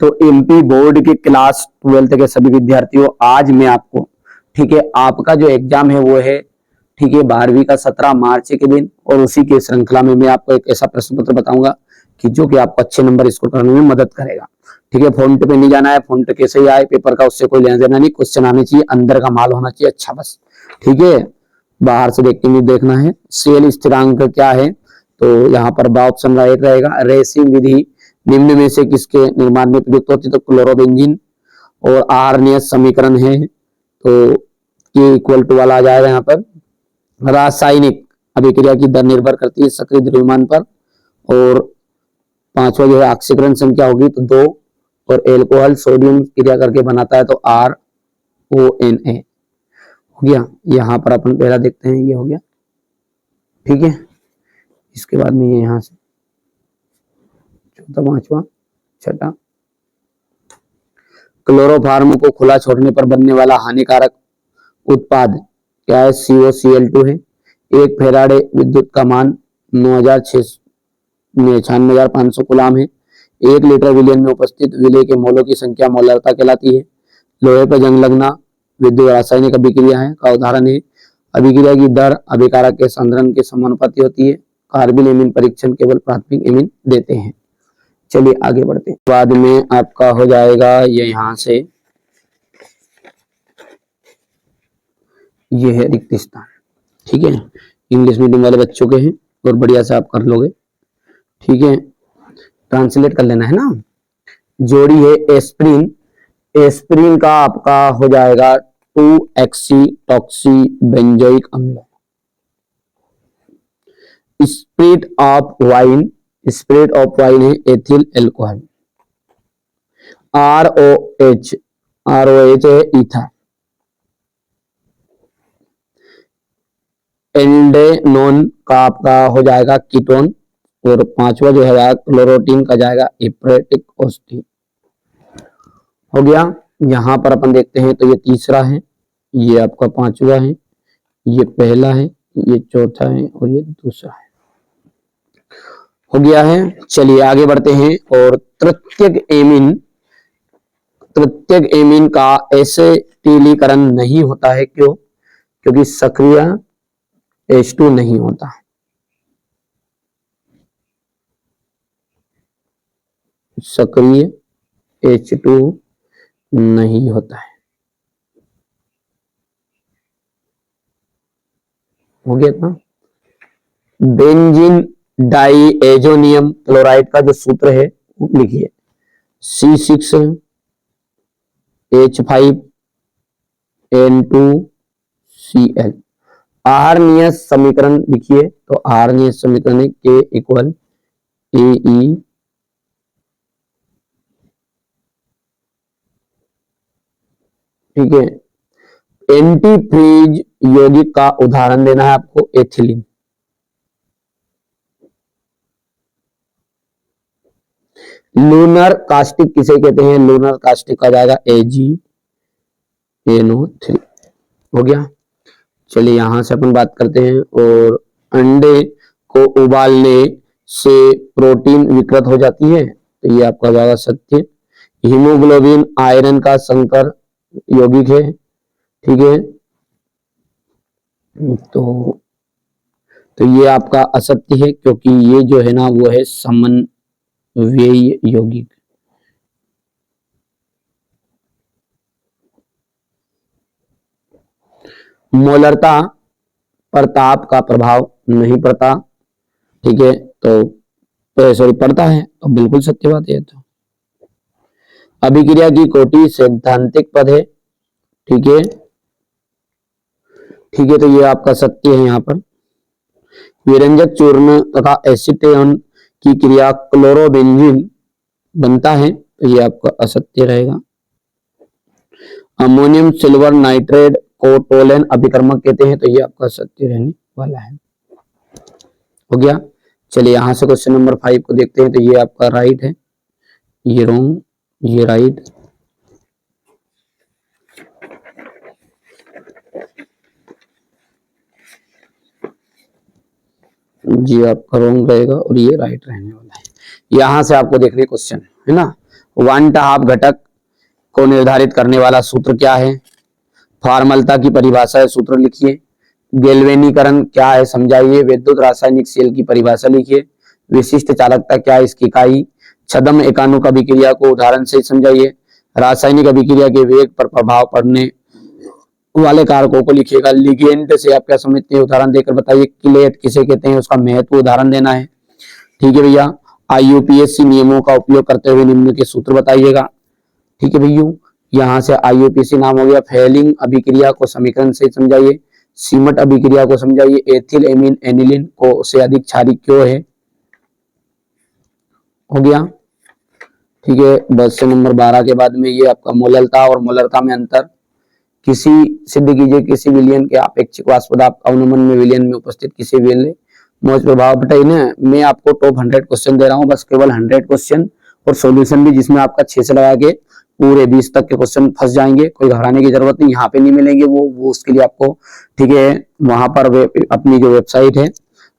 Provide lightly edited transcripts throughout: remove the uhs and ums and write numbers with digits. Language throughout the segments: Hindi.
तो एमपी बोर्ड के क्लास 12th के सभी विद्यार्थियों, आज मैं आपको, ठीक है, आपका जो एग्जाम है वो है, ठीक है, 12वीं का 17 मार्च के दिन, और उसी के श्रृंखला में मैं आपको एक ऐसा प्रश्न पत्र बताऊंगा कि जो कि आपको अच्छे नंबर स्कोर करने में मदद करेगा। ठीक है, फ्रंट पे नहीं जाना है, फ्रंट कैसे ही आए पेपर का उससे कोई लेना देना नहीं, क्वेश्चन आने चाहिए, अंदर का माल होना चाहिए अच्छा बस। ठीक है, बाहर से देख के नहीं देखना है। सेल स्थिरांक क्या है, तो यहाँ पर बा ऑप्शन राइट रहेगा। रेसिंग विधि निम्न में से किसके निर्माण में प्रयुक्त होती है, तो क्लोरोबेंजीन। और आहार नियत समीकरण है, तो के इक्वल टू वाला आ जाएगा यहाँ पर। रासायनिक अभिक्रिया की दर निर्भर करती है सक्रिय द्रव्यमान पर। और पांचवा जो है ऑक्सीकरण संख्या होगी तो 2। और एल्कोहल सोडियम क्रिया करके बनाता है तो RONA हो गया। यहाँ पर अपन पहला देखते हैं, ये हो गया। ठीक है, इसके बाद में ये यहाँ से चौथा, पांचवा, छठा। क्लोरोफार्म को खुला छोड़ने पर बनने वाला हानिकारक उत्पाद क्या है, COCl2 है। एक फेराडे विद्युत का मान 96,500 कूलाम है। 1 लीटर विलयन में उपस्थित विलय के मोलों की संख्या मोलरता कहलाती है। लोहे पर जंग लगना विद्युत रासायनिक अभिक्रिया है का उदाहरण है। अभिक्रिया की दर अभिकारक के सांद्रण के समानुपाती होती है। कार्बन एमीन परीक्षण केवल प्राथमिक एमीन देते हैं। चलिए आगे बढ़ते हैं। बाद में आपका हो जाएगा ये यहाँ से, ये है रिक्त स्थान। ठीक है, इंग्लिश मीडियम वाले बच्चों के हैं और बढ़िया से आप कर लोगे। ठीक है, ट्रांसलेट कर लेना है ना। जोड़ी है एस्प्रिन। एस्प्रिन का आपका हो जाएगा 2-एक्सीटॉक्सी बेंजोइक अम्ल। Spirit of wine, spirit of wine है एथिल एल्कोहल। ROH, ROH है ईथर। एल्डेनोन का आपका हो जाएगा कीटोन। और पांचवा जो है क्लोरोटीन का जाएगा एप्रेटिक एसिड हो गया। यहां पर अपन देखते हैं तो ये तीसरा है, ये आपका पांचवा है, ये पहला है, ये चौथा है और ये दूसरा है। हो गया है। चलिए आगे बढ़ते हैं। और तृतीयक एमीन का एसिटिलीकरण नहीं होता है, क्यों? क्योंकि सक्रिय H2 नहीं होता है। सक्रिय H2 नहीं होता है। हो गया ना। बेंजीन डाइएजोनियम क्लोराइड का जो सूत्र है वो लिखिए, C6H5N2Cl। आहार नियत समीकरण लिखिए, तो आहार नियत समीकरण है K इक्वल AE ठीक है। एंटीफ्रीज यौगिक का उदाहरण देना है आपको, एथिलीन। लूनर कास्टिक किसे कहते हैं, लूनर कास्टिक का जाएगा AgNO3 हो गया। चलिए यहां से अपन बात करते हैं। और अंडे को उबालने से प्रोटीन विकृत हो जाती है, तो ये आपका जाएगा सत्य। हीमोग्लोबिन आयरन का संकर यौगिक है। ठीक है, तो ये आपका असत्य है, क्योंकि ये जो है ना वो है समन्वयी यौगिक। मोलरता पर ताप का प्रभाव नहीं पड़ता। ठीक है, तो सॉरी पड़ता है, तो बिल्कुल सत्य बात है। तो अभिक्रिया की कोटि सैद्धांतिक पद है। ठीक है, ठीक है, तो ये आपका सत्य है। यहाँ पर विरंजक चूर्ण तथा एसीटोन की क्रिया क्लोरोबेंजीन बनता है, तो ये आपका असत्य रहेगा। अमोनियम सिल्वर नाइट्रेट को टोलेन अभिकर्मक कहते हैं, तो ये आपका सत्य रहने वाला है। हो गया। चलिए यहां से क्वेश्चन नंबर 5 को देखते हैं, तो ये आपका राइट है, ये रॉन्ग, ये राइट। जी आपका रॉन्ग रहेगा और ये राइट रहने वाला है। यहां से आपको देखने क्वेश्चन है ना। वांट हाफ घटक को निर्धारित करने वाला सूत्र क्या है? फॉर्मलता की परिभाषा है, सूत्र लिखिए। गैल्वेनीकरण क्या है समझाइए। विद्युत रासायनिक सेल की परिभाषा लिखिए। विशिष्ट चालकता क्या है, इसकी इकाई। छद्म एकाणुक अभिक्रिया को उदाहरण से समझाइए। रासायनिक अभिक्रिया के वेग पर प्रभाव पड़ने वाले कारकों को लिखिएगा। लिगेंड से आप क्या समझते हैं, उदाहरण देकर बताइए। क्लेट किसे कहते हैं, उसका महत्व उदाहरण देना है। ठीक है भैया। आईयूपीएसी नियमों का उपयोग करते हुए निम्न के सूत्र बताइएगा। ठीक है भैया, यहाँ से आईयूपीएसी नाम हो गया। फेलिंग अभिक्रिया को समीकरण से समझाइए। सीमट अभिक्रिया को समझाइए। एथिल एमीन एनिलीन को से अधिक क्षारीय क्यों है, हो गया। ठीक है, बस से नंबर 12 के बाद में ये आपका मोललता और मोलरता में अंतर। किसी सिद्ध कीजिए किसी विलयन के अपेक्षिक वाष्प दाब का अनुमान में विलयन में उपस्थित किसी विलयन मौज प्रभाव बताइए ना। मैं आपको टॉप 100 क्वेश्चन दे रहा हूँ, बस केवल 100 क्वेश्चन और सॉल्यूशन भी जिसमें आपका 6 से लगा के पूरे 20 तक के क्वेश्चन फंस जाएंगे। कोई घबराने की जरूरत नहीं, यहाँ पे नहीं मिलेंगे वो उसके लिए आपको, ठीक है, वहां पर अपनी जो वेबसाइट है,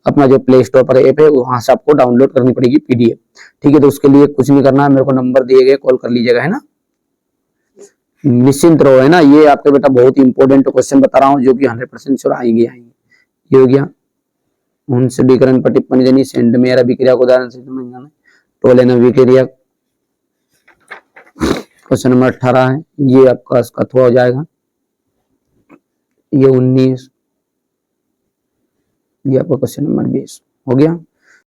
अपना जो प्ले स्टोर पर ऐप है, वहां से आपको डाउनलोड करनी पड़ेगी पीडीएफ। ठीक है, तो उसके लिए कुछ नहीं करना है, मेरे को नंबर दिए गए, कॉल कर लीजिएगा, है ना। निश्चिंत रहो, है ना। ये आपके बेटा बहुत इंपॉर्टेंट क्वेश्चन बता रहा हूँ जो कि 100% श्योर आएंगे। ये हो गया। उनसुडीकरण पर टिप्पणी देनी। सेंडमेयर अभिक्रिया को उदाहरण से समझना। टोलेन अभिक्रिया क्वेश्चन नंबर 18 है, ये आपका कथवा हो जाएगा। ये 19, ये आपका क्वेश्चन नंबर 20 हो गया।